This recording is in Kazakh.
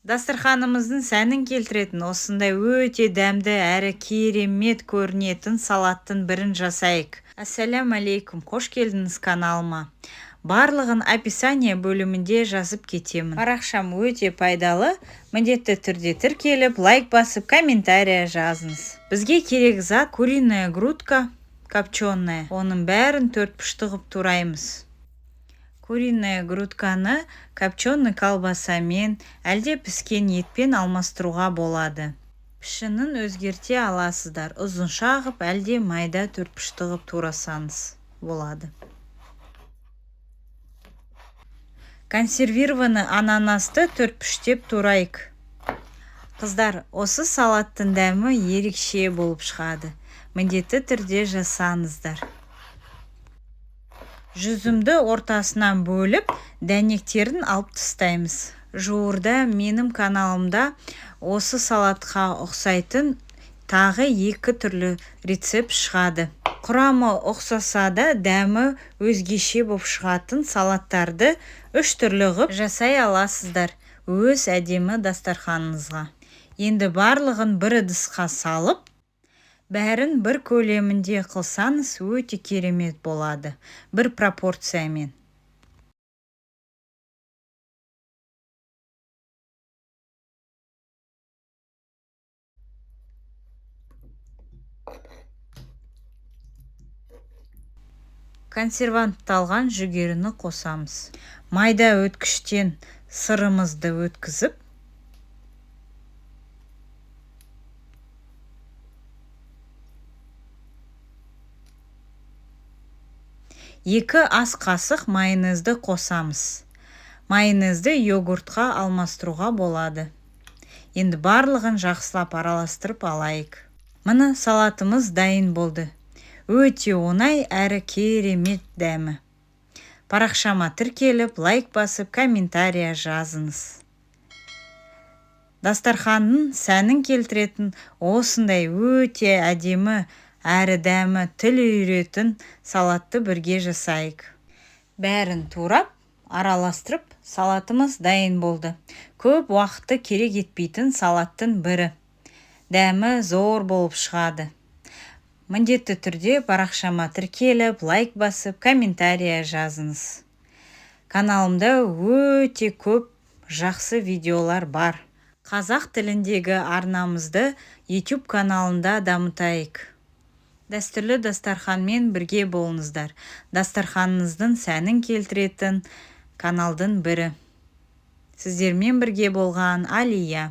Дастарханымыздың сәнін келтіретін осындай өте дәмді әрі керемет көрінетін салаттың бірін жасайық. Ассалям алейкум, қош келдіңіз каналыма. Барлығын описание бөлімінде жазып кетемін. Парақшам өте пайдалы, міндетті түрде тіркеліп, лайк басып, комментария жазыңыз. Бізге керек зат куриная грудка, копченая. Оның бәрін төртбұрышты ғып тураймыз. Куриная грудканы копченый колбасамен, әлде піскен етпен алмастыруға болады. Пішінін өзгерте аласыздар. Ұзынша ғып, әлде майда төртбұрышты ғып турасаңыз болады. Консервированы ананасты төртбұрыштеп турайық. Қыздар, осы салаттың дәмі ерекше болып шығады. Міндетті түрде жасаңыздар. Жүзімді ортасынан бөліп, дәнектерін алып тастаймыз. Жуырда менің каналымда осы салатқа ұқсайтын тағы 2 түрлі рецепт шығады. Құрамы ұқсаса да, дәмі өзгеше болып шығатын салаттарды 3 түрлі ғып жасай аласыздар өз әдемі дастарханыңызға. Енді барлығын бір ыдысқа салып, бәрін бір көлемінде қылсаңыз өте керемет болады, бір пропорциямен. Консервантталған жүгеріні қосамыз. Майда өткіштен сырымызды өткізіп, 2 ас қасық майонезді қосамыз. Майонезді йогуртқа алмастыруға болады. Енді барлығын жақсылап араластырып алайық. Міне салатымыз дайын болды. Өте оңай әрі керемет дәмі. Парақшама тіркеліп, лайк басып, комментария жазыңыз. Дастарханның сәнін келтіретін осындай өте әдемі әрі дәмі тіл үйретін салатты бірге жасайық. Бәрін турап, араластырып, салатымыз дайын болды. Көп уақытты керек етпейтін салаттың бірі. Дәмі зор болып шығады. Міндетті түрде парақшама тіркеліп, лайк басып, комментария жазыңыз. Каналымда өте көп жақсы видеолар бар. Қазақ тіліндегі арнамызды YouTube каналында дамытайық. Дәстүрлі дастарханмен бірге болыңыздар. Дастарханыңыздың сәнін келтіретін каналдың бірі. Сіздермен бірге болған Алия.